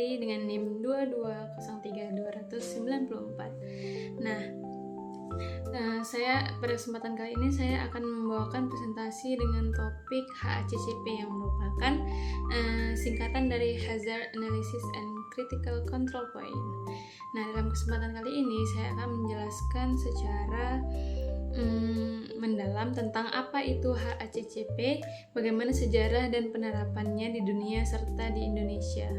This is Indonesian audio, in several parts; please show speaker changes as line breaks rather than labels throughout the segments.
Putri dengan NIM 2203294. Saya pada kesempatan kali ini saya akan membawakan presentasi dengan topik HACCP yang merupakan singkatan dari Hazard Analysis and Critical Control Point. Dalam kesempatan kali ini saya akan menjelaskan secara mendalam tentang apa itu HACCP, bagaimana sejarah dan penerapannya di dunia serta di Indonesia.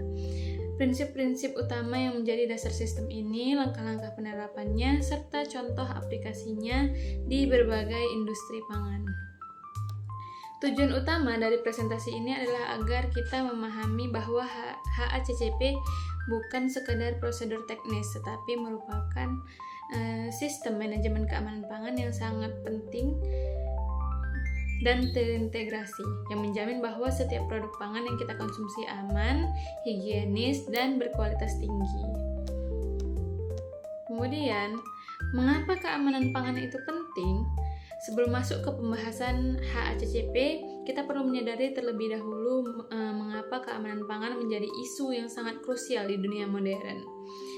Prinsip-prinsip utama yang menjadi dasar sistem ini, langkah-langkah penerapannya, serta contoh aplikasinya di berbagai industri pangan. Tujuan utama dari presentasi ini adalah agar kita memahami bahwa HACCP bukan sekedar prosedur teknis, tetapi merupakan sistem manajemen keamanan pangan yang sangat penting dan terintegrasi, yang menjamin bahwa setiap produk pangan yang kita konsumsi aman, higienis, dan berkualitas tinggi. Kemudian, mengapa keamanan pangan itu penting? Sebelum masuk ke pembahasan HACCP, kita perlu menyadari terlebih dahulu mengapa keamanan pangan menjadi isu yang sangat krusial di dunia modern.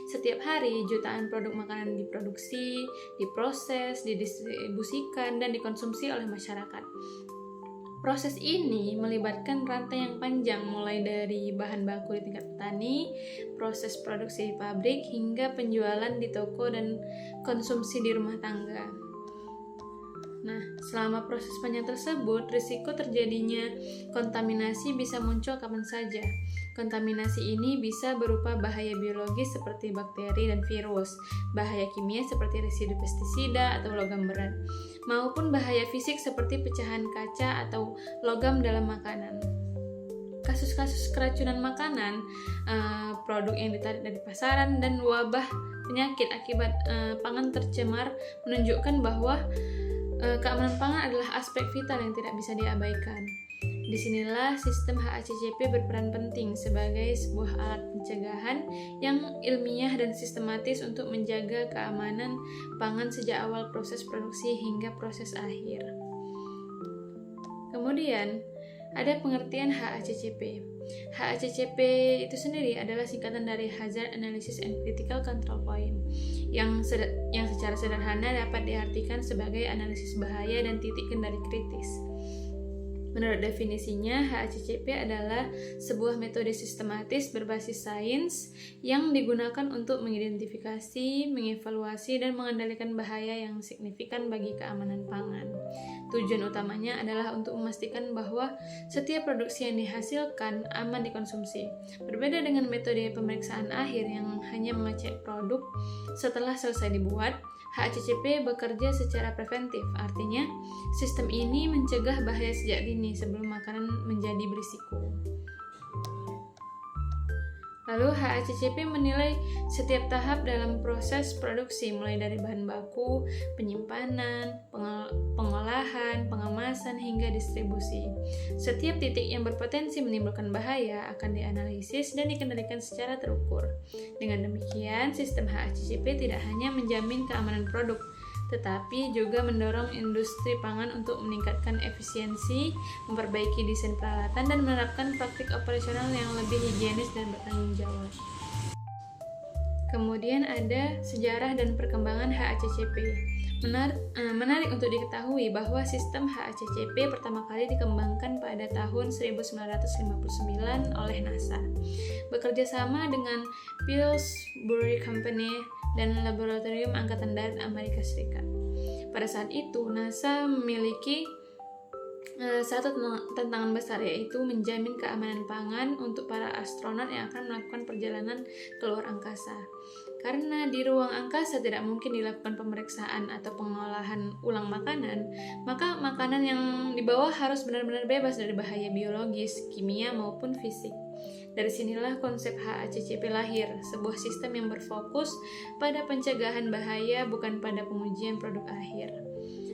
Setiap hari, jutaan produk makanan diproduksi, diproses, didistribusikan, dan dikonsumsi oleh masyarakat. Proses ini melibatkan rantai yang panjang, mulai dari bahan baku di tingkat petani, proses produksi di pabrik, hingga penjualan di toko dan konsumsi di rumah tangga. Selama proses panjang tersebut, risiko terjadinya kontaminasi bisa muncul kapan saja. Kontaminasi ini bisa berupa bahaya biologis seperti bakteri dan virus, bahaya kimia seperti residu pestisida atau logam berat, maupun bahaya fisik seperti pecahan kaca atau logam dalam makanan. Kasus-kasus keracunan makanan, produk yang ditarik dari pasaran, dan wabah penyakit akibat pangan tercemar menunjukkan bahwa keamanan pangan adalah aspek vital yang tidak bisa diabaikan. Disinilah sistem HACCP berperan penting sebagai sebuah alat pencegahan yang ilmiah dan sistematis untuk menjaga keamanan pangan sejak awal proses produksi hingga proses akhir. Kemudian, ada pengertian HACCP. HACCP itu sendiri adalah singkatan dari Hazard Analysis and Critical Control Point, yang secara sederhana dapat diartikan sebagai analisis bahaya dan titik kendali kritis. Menurut definisinya, HACCP adalah sebuah metode sistematis berbasis sains yang digunakan untuk mengidentifikasi, mengevaluasi, dan mengendalikan bahaya yang signifikan bagi keamanan pangan. Tujuan utamanya adalah untuk memastikan bahwa setiap produksi yang dihasilkan aman dikonsumsi. Berbeda dengan metode pemeriksaan akhir yang hanya mengecek produk setelah selesai dibuat, HACCP bekerja secara preventif, artinya sistem ini mencegah bahaya sejak dini sebelum makanan menjadi berisiko. Lalu HACCP menilai setiap tahap dalam proses produksi, mulai dari bahan baku, penyimpanan, pengolahan, pengemasan, hingga distribusi. Setiap titik yang berpotensi menimbulkan bahaya akan dianalisis dan dikendalikan secara terukur. Dengan demikian, sistem HACCP tidak hanya menjamin keamanan produk, tetapi juga mendorong industri pangan untuk meningkatkan efisiensi, memperbaiki desain peralatan, dan menerapkan praktik operasional yang lebih higienis dan bertanggung jawab. Kemudian ada sejarah dan perkembangan HACCP. Menarik untuk diketahui bahwa sistem HACCP pertama kali dikembangkan pada tahun 1959 oleh NASA, bekerja sama dengan Pillsbury Company dan Laboratorium Angkatan Darat Amerika Serikat. Pada saat itu, NASA memiliki satu tantangan besar, yaitu menjamin keamanan pangan untuk para astronot yang akan melakukan perjalanan ke luar angkasa. Karena di ruang angkasa tidak mungkin dilakukan pemeriksaan atau pengolahan ulang makanan, maka makanan yang dibawa harus benar-benar bebas dari bahaya biologis, kimia, maupun fisik. Dari sinilah konsep HACCP lahir, sebuah sistem yang berfokus pada pencegahan bahaya, bukan pada pengujian produk akhir.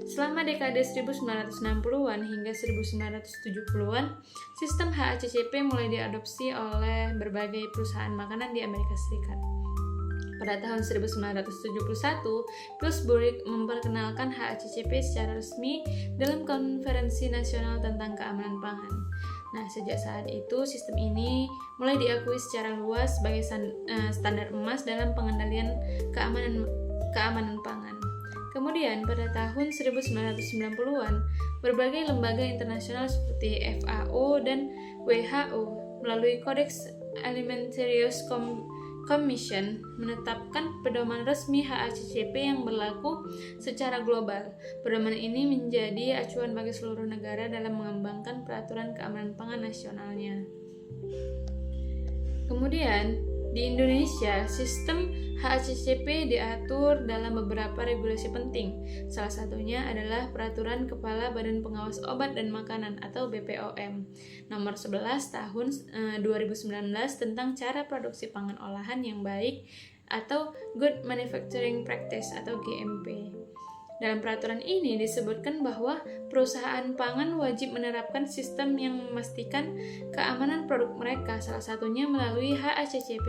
Selama dekade 1960-an hingga 1970-an, sistem HACCP mulai diadopsi oleh berbagai perusahaan makanan di Amerika Serikat. Pada tahun 1971, Pillsbury memperkenalkan HACCP secara resmi dalam Konferensi Nasional tentang Keamanan Pangan. Nah, sejak saat itu sistem ini mulai diakui secara luas sebagai standar emas dalam pengendalian keamanan pangan. Kemudian pada tahun 1990-an, berbagai lembaga internasional seperti FAO dan WHO melalui Codex Alimentarius Commission menetapkan pedoman resmi HACCP yang berlaku secara global. Pedoman ini menjadi acuan bagi seluruh negara dalam mengembangkan peraturan keamanan pangan nasionalnya. Kemudian, di Indonesia, sistem HACCP diatur dalam beberapa regulasi penting. Salah satunya adalah Peraturan Kepala Badan Pengawas Obat dan Makanan atau BPOM nomor 11 tahun 2019 tentang cara produksi pangan olahan yang baik atau Good Manufacturing Practice atau GMP. Dalam peraturan ini disebutkan bahwa perusahaan pangan wajib menerapkan sistem yang memastikan keamanan produk mereka, salah satunya melalui HACCP.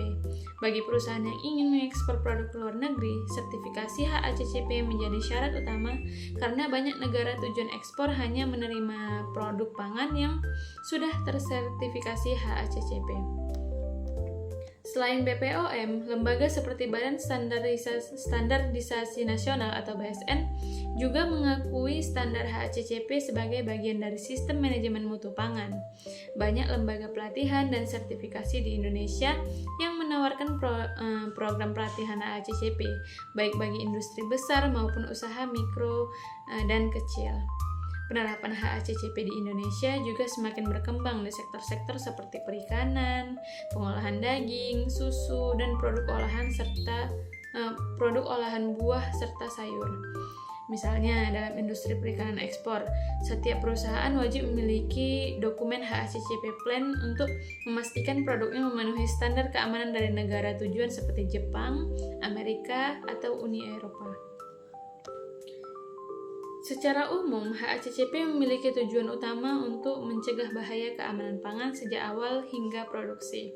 Bagi perusahaan yang ingin mengekspor produk ke luar negeri, sertifikasi HACCP menjadi syarat utama karena banyak negara tujuan ekspor hanya menerima produk pangan yang sudah tersertifikasi HACCP. Selain BPOM, lembaga seperti Badan Standarisasi Nasional atau BSN juga mengakui standar HACCP sebagai bagian dari sistem manajemen mutu pangan. Banyak lembaga pelatihan dan sertifikasi di Indonesia yang menawarkan program pelatihan HACCP, baik bagi industri besar maupun usaha mikro dan kecil. Penerapan HACCP di Indonesia juga semakin berkembang di sektor-sektor seperti perikanan, pengolahan daging, susu, dan produk olahan buah serta sayur. Misalnya dalam industri perikanan ekspor, setiap perusahaan wajib memiliki dokumen HACCP Plan untuk memastikan produknya memenuhi standar keamanan dari negara tujuan seperti Jepang, Amerika, atau Uni Eropa. Secara umum, HACCP memiliki tujuan utama untuk mencegah bahaya keamanan pangan sejak awal hingga proses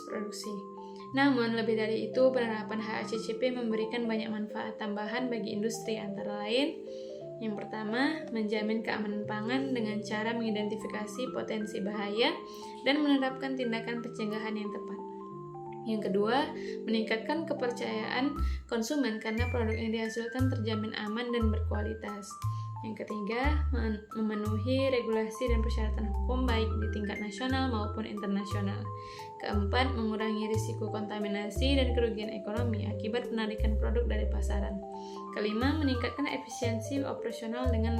produksi. Namun, lebih dari itu, penerapan HACCP memberikan banyak manfaat tambahan bagi industri, antara lain: yang pertama, menjamin keamanan pangan dengan cara mengidentifikasi potensi bahaya dan menerapkan tindakan pencegahan yang tepat. Yang kedua, meningkatkan kepercayaan konsumen karena produk yang dihasilkan terjamin aman dan berkualitas. Yang ketiga, memenuhi regulasi dan persyaratan hukum baik di tingkat nasional maupun internasional. Keempat, mengurangi risiko kontaminasi dan kerugian ekonomi akibat penarikan produk dari pasaran. Kelima, meningkatkan efisiensi operasional dengan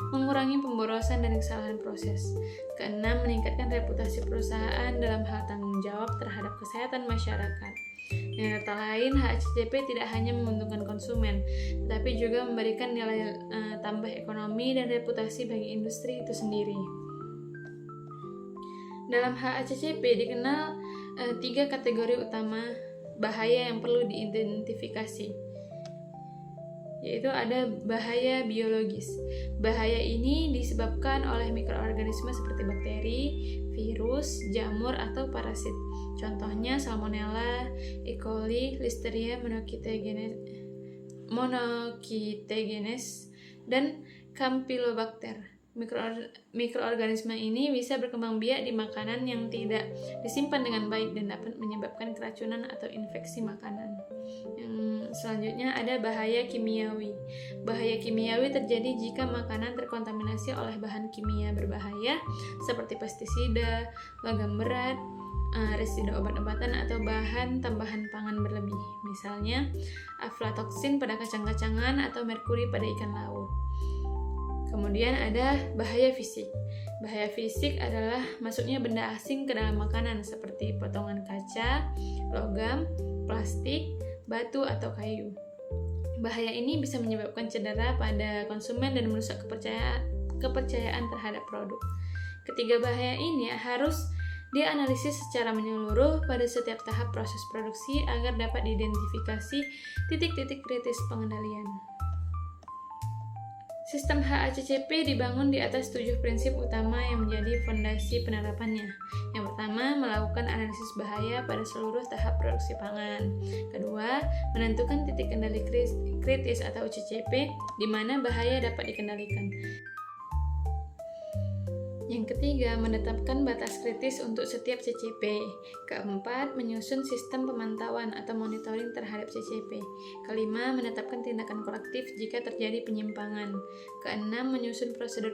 mengurangi pemborosan dan kesalahan proses. Keenam, meningkatkan reputasi perusahaan dalam hal tanggung jawab terhadap kesehatan masyarakat. Dengan kata lain, HACCP tidak hanya menguntungkan konsumen, tetapi juga memberikan nilai tambah ekonomi dan reputasi bagi industri itu sendiri. Dalam HACCP dikenal 3 kategori utama bahaya yang perlu diidentifikasi, yaitu ada bahaya biologis. Bahaya ini disebabkan oleh mikroorganisme seperti bakteri, virus, jamur, atau parasit. Contohnya Salmonella, E. coli, Listeria monocytogenes, dan Campylobacter. Mikroorganisme ini bisa berkembang biak di makanan yang tidak disimpan dengan baik dan dapat menyebabkan keracunan atau infeksi makanan. Yang selanjutnya ada bahaya kimiawi. Bahaya kimiawi terjadi jika makanan terkontaminasi oleh bahan kimia berbahaya seperti pestisida, logam berat, residu obat-obatan, atau bahan tambahan pangan berlebih. Misalnya aflatoksin pada kacang-kacangan atau merkuri pada ikan laut. Kemudian ada bahaya fisik. Bahaya fisik adalah masuknya benda asing ke dalam makanan seperti potongan kaca, logam, plastik, batu, atau kayu. Bahaya ini bisa menyebabkan cedera pada konsumen dan merusak kepercayaan terhadap produk. Ketiga bahaya ini harus dianalisis secara menyeluruh pada setiap tahap proses produksi agar dapat diidentifikasi titik-titik kritis pengendalian. Sistem HACCP dibangun di atas 7 prinsip utama yang menjadi fondasi penerapannya. Yang pertama, melakukan analisis bahaya pada seluruh tahap produksi pangan. Kedua, menentukan titik kendali kritis atau CCP di mana bahaya dapat dikendalikan. Yang ketiga, menetapkan batas kritis untuk setiap CCP. Keempat, menyusun sistem pemantauan atau monitoring terhadap CCP. Kelima, menetapkan tindakan korektif jika terjadi penyimpangan. Keenam, menyusun prosedur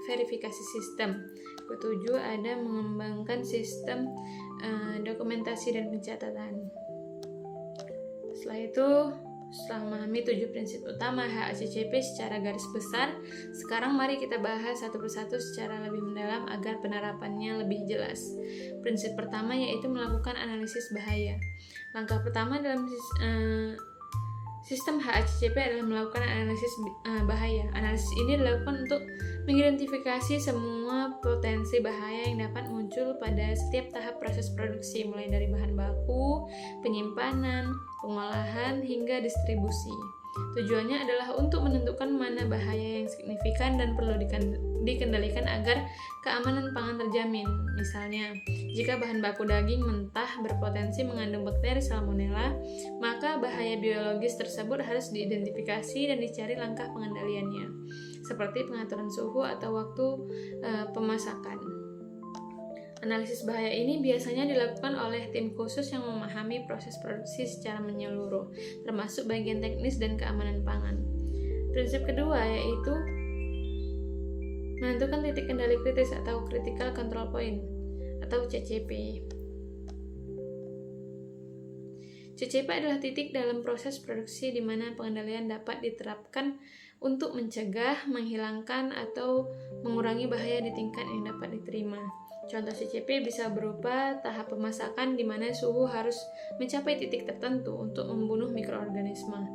verifikasi sistem. Ketujuh, ada mengembangkan sistem dokumentasi dan pencatatan. Setelah itu, setelah memahami 7 prinsip utama HACCP secara garis besar, sekarang mari kita bahas satu persatu secara lebih mendalam agar penerapannya lebih jelas. Prinsip pertama yaitu melakukan analisis bahaya. Langkah pertama dalam sistem HACCP adalah melakukan analisis bahaya. Analisis ini dilakukan untuk mengidentifikasi semua potensi bahaya yang dapat muncul pada setiap tahap proses produksi, mulai dari bahan baku, penyimpanan, pengolahan, hingga distribusi. Tujuannya adalah untuk menentukan mana bahaya yang signifikan dan perlu dikendalikan agar keamanan pangan terjamin. Misalnya, jika bahan baku daging mentah berpotensi mengandung bakteri Salmonella, maka bahaya biologis tersebut harus diidentifikasi dan dicari langkah pengendaliannya, seperti pengaturan suhu atau waktu pemasakan. Analisis bahaya ini biasanya dilakukan oleh tim khusus yang memahami proses produksi secara menyeluruh, termasuk bagian teknis dan keamanan pangan. Prinsip kedua yaitu menentukan titik kendali kritis atau Critical Control Point atau CCP. CCP adalah titik dalam proses produksi di mana pengendalian dapat diterapkan untuk mencegah, menghilangkan, atau mengurangi bahaya di tingkat yang dapat diterima. Contoh CCP bisa berupa tahap pemasakan di mana suhu harus mencapai titik tertentu untuk membunuh mikroorganisme.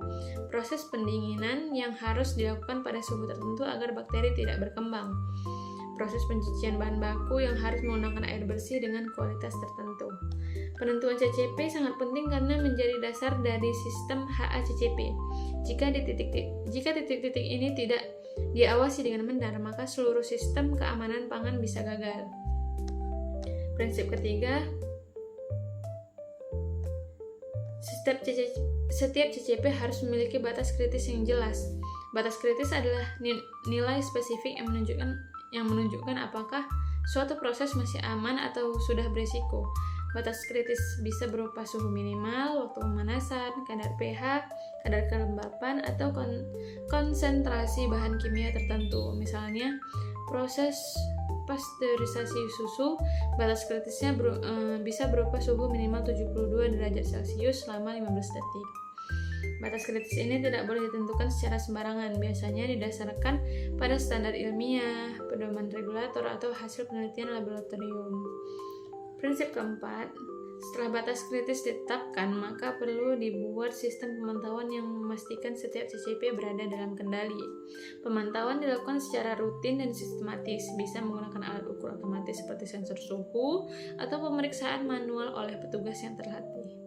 Proses pendinginan yang harus dilakukan pada suhu tertentu agar bakteri tidak berkembang. Proses pencucian bahan baku yang harus menggunakan air bersih dengan kualitas tertentu. Penentuan CCP sangat penting karena menjadi dasar dari sistem HACCP. Jika titik-titik ini tidak diawasi dengan benar, maka seluruh sistem keamanan pangan bisa gagal. Prinsip ketiga, setiap CCP harus memiliki batas kritis yang jelas. Batas kritis adalah nilai spesifik yang menunjukkan apakah suatu proses masih aman atau sudah berisiko. Batas kritis bisa berupa suhu minimal, waktu pemanasan, kadar pH, kadar kelembapan, atau konsentrasi bahan kimia tertentu. Misalnya, proses pasteurisasi susu, batas kritisnya bisa berupa suhu minimal 72 derajat Celcius selama 15 detik. Batas kritis ini tidak boleh ditentukan secara sembarangan, biasanya didasarkan pada standar ilmiah, pedoman regulator, atau hasil penelitian laboratorium. Prinsip keempat, setelah batas kritis ditetapkan, maka perlu dibuat sistem pemantauan yang memastikan setiap CCP berada dalam kendali. Pemantauan dilakukan secara rutin dan sistematis, bisa menggunakan alat ukur otomatis seperti sensor suhu atau pemeriksaan manual oleh petugas yang terlatih.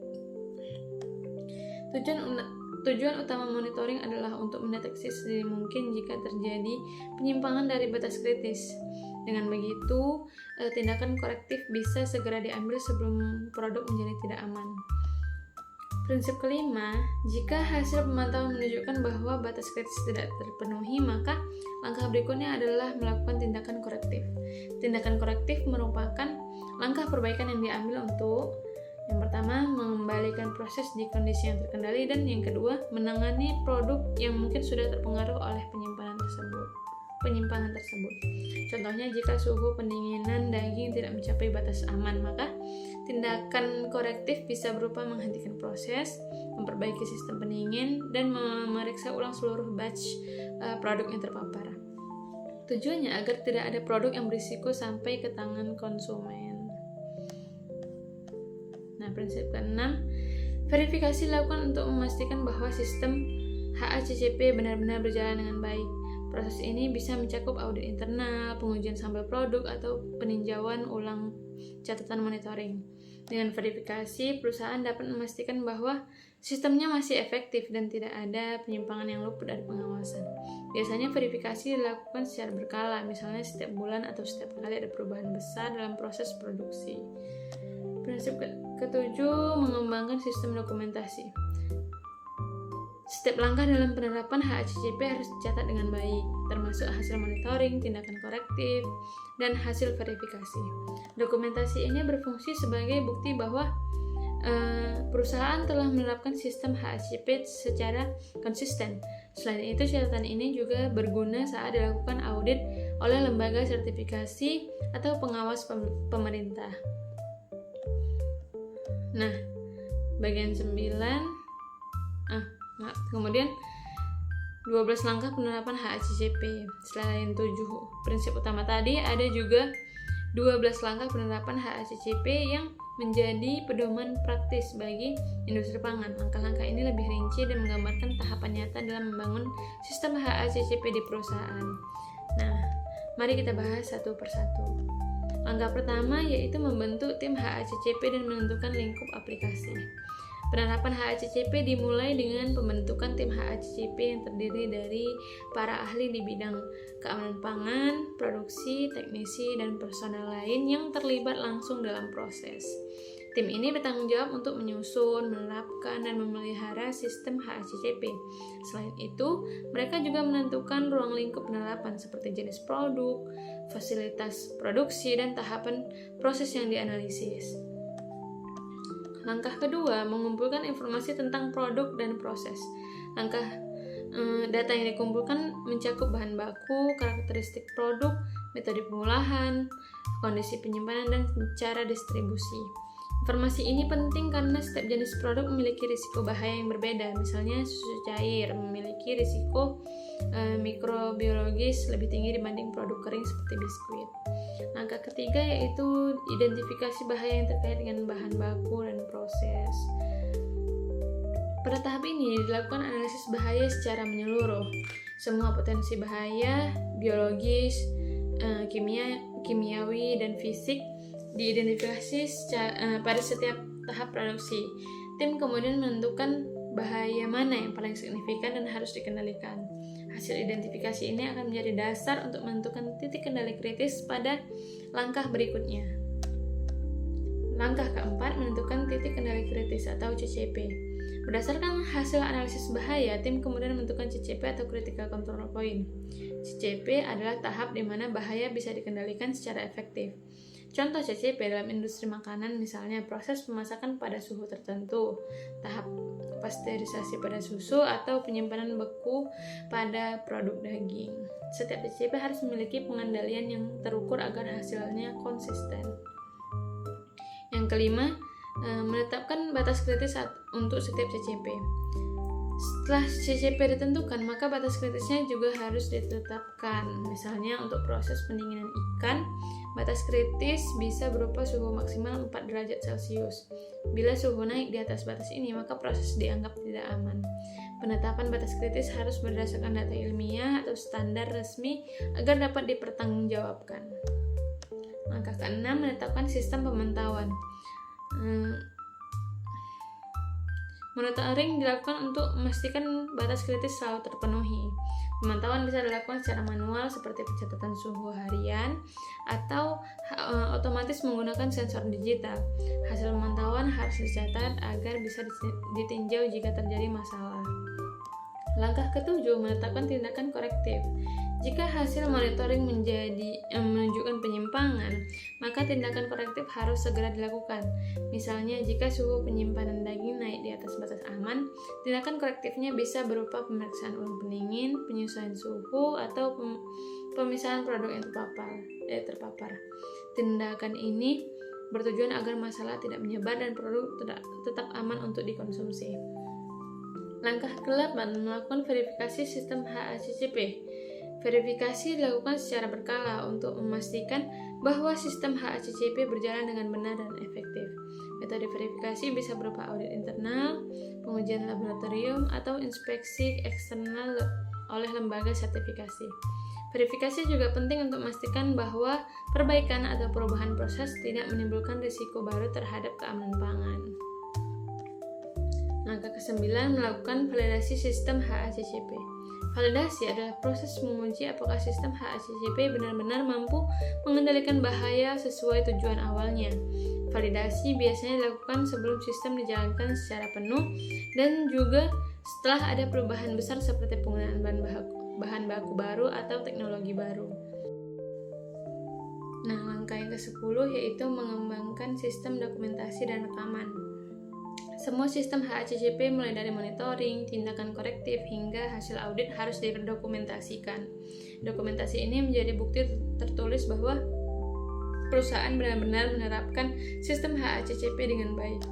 Tujuan utama monitoring adalah untuk mendeteksi sedini mungkin jika terjadi penyimpangan dari batas kritis. Dengan begitu, tindakan korektif bisa segera diambil sebelum produk menjadi tidak aman. Prinsip kelima, jika hasil pemantauan menunjukkan bahwa batas kritis tidak terpenuhi, maka langkah berikutnya adalah melakukan tindakan korektif. Tindakan korektif merupakan langkah perbaikan yang diambil untuk yang pertama, mengembalikan proses di kondisi yang terkendali, dan yang kedua, menangani produk yang mungkin sudah terpengaruh oleh penyimpangan tersebut. Contohnya, jika suhu pendinginan daging tidak mencapai batas aman, maka tindakan korektif bisa berupa menghentikan proses, memperbaiki sistem pendingin, dan memeriksa ulang seluruh batch produk yang terpapar. Tujuannya agar tidak ada produk yang berisiko sampai ke tangan konsumen. Nah, prinsip ke-6, verifikasi dilakukan untuk memastikan bahwa sistem HACCP benar-benar berjalan dengan baik. Proses ini bisa mencakup audit internal, pengujian sampel produk, atau peninjauan ulang catatan monitoring. Dengan verifikasi, perusahaan dapat memastikan bahwa sistemnya masih efektif dan tidak ada penyimpangan yang luput dari pengawasan. Biasanya verifikasi dilakukan secara berkala, misalnya setiap bulan atau setiap kali ada perubahan besar dalam proses produksi. Prinsip ke-7, mengembangkan sistem dokumentasi. Setiap langkah dalam penerapan HACCP harus dicatat dengan baik, termasuk hasil monitoring, tindakan korektif, dan hasil verifikasi. Dokumentasi ini berfungsi sebagai bukti bahwa perusahaan telah menerapkan sistem HACCP secara konsisten. Selain itu, catatan ini juga berguna saat dilakukan audit oleh lembaga sertifikasi atau pengawas pemerintah. Nah, bagian 9 kemudian 12 langkah penerapan HACCP. Selain 7 prinsip utama tadi, ada juga 12 langkah penerapan HACCP yang menjadi pedoman praktis bagi industri pangan. Langkah-langkah ini lebih rinci dan menggambarkan tahapan nyata dalam membangun sistem HACCP di perusahaan. Nah, mari kita bahas satu persatu. Langkah pertama yaitu membentuk tim HACCP dan menentukan lingkup aplikasi. Penerapan HACCP dimulai dengan pembentukan tim HACCP yang terdiri dari para ahli di bidang keamanan pangan, produksi, teknisi, dan personel lain yang terlibat langsung dalam proses. Tim ini bertanggung jawab untuk menyusun, menerapkan, dan memelihara sistem HACCP. Selain itu, mereka juga menentukan ruang lingkup penerapan seperti jenis produk, fasilitas produksi, dan tahapan proses yang dianalisis. Langkah kedua, mengumpulkan informasi tentang produk dan proses. Data yang dikumpulkan mencakup bahan baku, karakteristik produk, metode pengolahan, kondisi penyimpanan, dan cara distribusi. Informasi ini penting karena setiap jenis produk memiliki risiko bahaya yang berbeda. Misalnya susu cair memiliki risiko mikrobiologis lebih tinggi dibanding produk kering seperti biskuit. Langkah ketiga yaitu identifikasi bahaya yang terkait dengan bahan baku dan proses. Pada tahap ini dilakukan analisis bahaya secara menyeluruh. Semua potensi bahaya biologis, kimiawi, dan fisik diidentifikasi pada setiap tahap produksi. Tim kemudian menentukan bahaya mana yang paling signifikan dan harus dikendalikan. Hasil identifikasi ini akan menjadi dasar untuk menentukan titik kendali kritis pada langkah berikutnya. Langkah keempat, menentukan titik kendali kritis atau CCP. Berdasarkan hasil analisis bahaya, tim kemudian menentukan CCP atau Critical Control Point. CCP adalah tahap di mana bahaya bisa dikendalikan secara efektif. Contoh CCP dalam industri makanan misalnya proses pemasakan pada suhu tertentu, tahap pasteurisasi pada susu, atau penyimpanan beku pada produk daging. Setiap CCP harus memiliki pengendalian yang terukur agar hasilnya konsisten. Yang kelima, menetapkan batas kritis untuk setiap CCP. Setelah CCP ditentukan, maka batas kritisnya juga harus ditetapkan. Misalnya untuk proses pendinginan ikan, batas kritis bisa berupa suhu maksimal 4 derajat Celcius. Bila suhu naik di atas batas ini, maka proses dianggap tidak aman. Penetapan batas kritis harus berdasarkan data ilmiah atau standar resmi agar dapat dipertanggungjawabkan. Langkah ke-6, menetapkan sistem pemantauan. Monitoring dilakukan untuk memastikan batas kritis selalu terpenuhi. Pemantauan bisa dilakukan secara manual seperti pencatatan suhu harian atau otomatis menggunakan sensor digital. Hasil pemantauan harus dicatat agar bisa ditinjau jika terjadi masalah. Langkah ke-7, menetapkan tindakan korektif. Jika hasil monitoring menunjukkan penyimpangan, maka tindakan korektif harus segera dilakukan. Misalnya, jika suhu penyimpanan daging naik di atas batas aman, tindakan korektifnya bisa berupa pemeriksaan ulang pendingin, penyesuaian suhu, atau pemisahan produk yang terpapar. Tindakan ini bertujuan agar masalah tidak menyebar dan produk tetap aman untuk dikonsumsi. Langkah ke-8, melakukan verifikasi sistem HACCP. Verifikasi dilakukan secara berkala untuk memastikan bahwa sistem HACCP berjalan dengan benar dan efektif. Metode verifikasi bisa berupa audit internal, pengujian laboratorium, atau inspeksi eksternal oleh lembaga sertifikasi. Verifikasi juga penting untuk memastikan bahwa perbaikan atau perubahan proses tidak menimbulkan risiko baru terhadap keamanan pangan. Langkah ke-9, melakukan validasi sistem HACCP. Validasi adalah proses menguji apakah sistem HACCP benar-benar mampu mengendalikan bahaya sesuai tujuan awalnya. Validasi biasanya dilakukan sebelum sistem dijalankan secara penuh dan juga setelah ada perubahan besar seperti penggunaan bahan baku baru atau teknologi baru. Nah, langkah yang ke-10 yaitu mengembangkan sistem dokumentasi dan rekaman. Semua sistem HACCP mulai dari monitoring, tindakan korektif, hingga hasil audit harus didokumentasikan. Dokumentasi ini menjadi bukti tertulis bahwa perusahaan benar-benar menerapkan sistem HACCP dengan baik.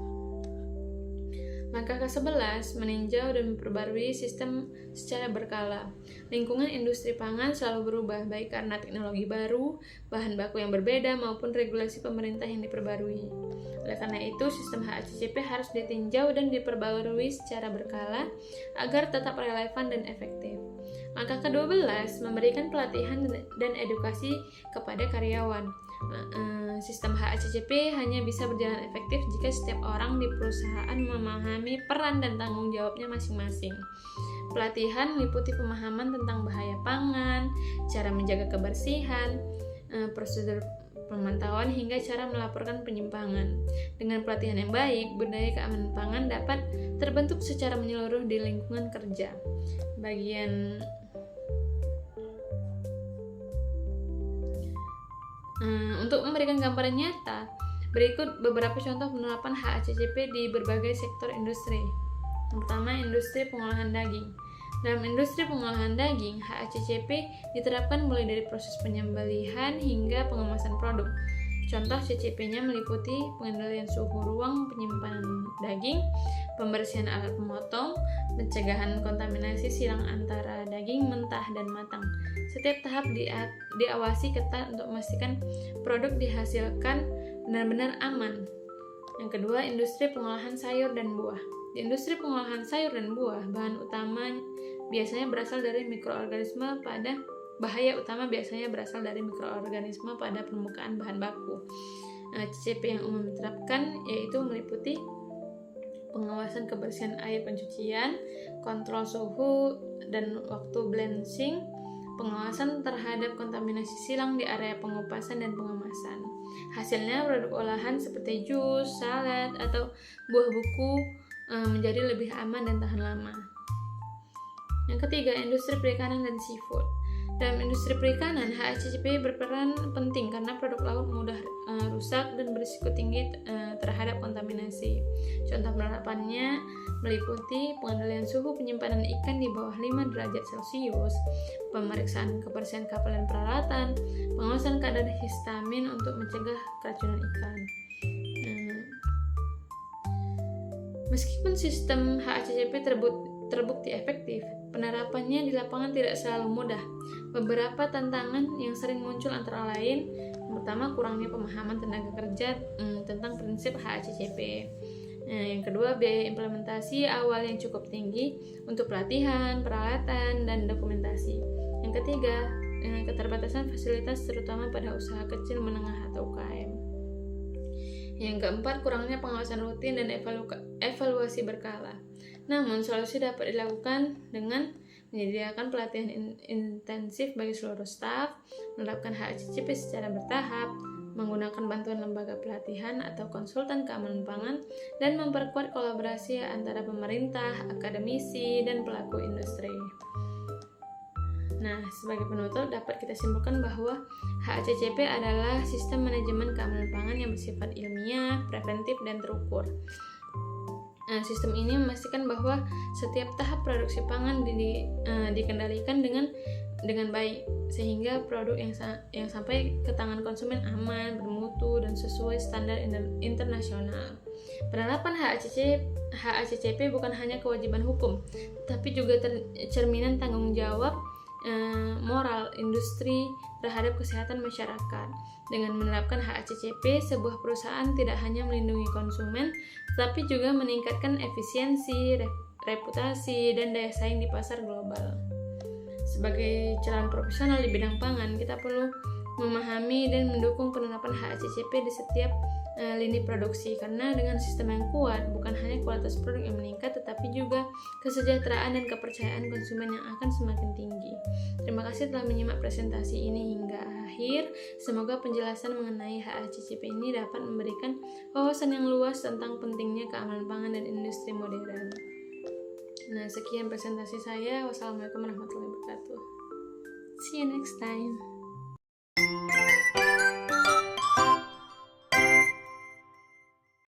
Langkah ke-11, meninjau dan memperbarui sistem secara berkala. Lingkungan industri pangan selalu berubah, baik karena teknologi baru, bahan baku yang berbeda, maupun regulasi pemerintah yang diperbarui. Oleh karena itu, sistem HACCP harus ditinjau dan diperbarui secara berkala agar tetap relevan dan efektif. Langkah ke-12, memberikan pelatihan dan edukasi kepada karyawan. Sistem HACCP hanya bisa berjalan efektif jika setiap orang di perusahaan memahami peran dan tanggung jawabnya masing-masing. Pelatihan meliputi pemahaman tentang bahaya pangan, cara menjaga kebersihan, prosedur pemantauan hingga cara melaporkan penyimpangan. Dengan pelatihan yang baik, budaya keamanan pangan dapat terbentuk secara menyeluruh di lingkungan kerja. Untuk memberikan gambaran nyata, berikut beberapa contoh penerapan HACCP di berbagai sektor industri. Yang pertama, industri pengolahan daging. Dalam industri pengolahan daging, HACCP diterapkan mulai dari proses penyembelihan hingga pengemasan produk. Contoh CCP-nya meliputi pengendalian suhu ruang penyimpanan daging, pembersihan alat pemotong, pencegahan kontaminasi silang antara daging mentah dan matang. Setiap tahap diawasi ketat untuk memastikan produk dihasilkan benar-benar aman. Yang kedua, industri pengolahan sayur dan buah. Di industri pengolahan sayur dan buah, bahaya utama biasanya berasal dari mikroorganisme pada permukaan bahan baku. CCP yang umum diterapkan yaitu meliputi pengawasan kebersihan air pencucian, kontrol suhu dan waktu blanching, pengawasan terhadap kontaminasi silang di area pengupasan dan pengemasan. Hasilnya produk olahan seperti jus, salad, atau buah buku menjadi lebih aman dan tahan lama. Yang ketiga, industri perikanan dan seafood. Dalam industri perikanan, HACCP berperan penting karena produk laut mudah rusak dan berisiko tinggi terhadap kontaminasi. Contoh penerapannya meliputi pengendalian suhu penyimpanan ikan di bawah 5 derajat Celcius, pemeriksaan kebersihan kapal dan peralatan, pengawasan kadar histamin untuk mencegah keracunan ikan. Meskipun sistem HACCP terbukti efektif, penerapannya di lapangan tidak selalu mudah. Beberapa tantangan yang sering muncul antara lain, yang pertama, kurangnya pemahaman tenaga kerja tentang prinsip HACCP. Yang kedua, biaya implementasi awal yang cukup tinggi untuk pelatihan, peralatan, dan dokumentasi. Yang ketiga, keterbatasan fasilitas terutama pada usaha kecil, menengah, atau UKM. Yang keempat, kurangnya pengawasan rutin dan evaluasi berkala. Namun, solusi dapat dilakukan dengan menyediakan pelatihan intensif bagi seluruh staf, menerapkan HACCP secara bertahap, menggunakan bantuan lembaga pelatihan atau konsultan keamanan pangan, dan memperkuat kolaborasi antara pemerintah, akademisi, dan pelaku industri. Nah, sebagai penutup dapat kita simpulkan bahwa HACCP adalah sistem manajemen keamanan pangan yang bersifat ilmiah, preventif, dan terukur. Sistem ini memastikan bahwa setiap tahap produksi pangan dikendalikan dengan baik, sehingga produk yang sampai ke tangan konsumen aman, bermutu, dan sesuai standar internasional. Penerapan HACCP bukan hanya kewajiban hukum, tapi juga cerminan tanggung jawab moral industri terhadap kesehatan masyarakat. Dengan menerapkan HACCP, sebuah perusahaan tidak hanya melindungi konsumen, tetapi juga meningkatkan efisiensi, reputasi, dan daya saing di pasar global. Sebagai calon profesional di bidang pangan, kita perlu memahami dan mendukung penerapan HACCP di setiap lini produksi, karena dengan sistem yang kuat bukan hanya kualitas produk yang meningkat tetapi juga kesejahteraan dan kepercayaan konsumen yang akan semakin tinggi. Terima kasih telah menyimak presentasi ini hingga akhir. Semoga penjelasan mengenai HACCP ini dapat memberikan wawasan yang luas tentang pentingnya keamanan pangan dan industri modern. Nah, sekian presentasi saya. Wassalamualaikum warahmatullahi wabarakatuh. See you next time.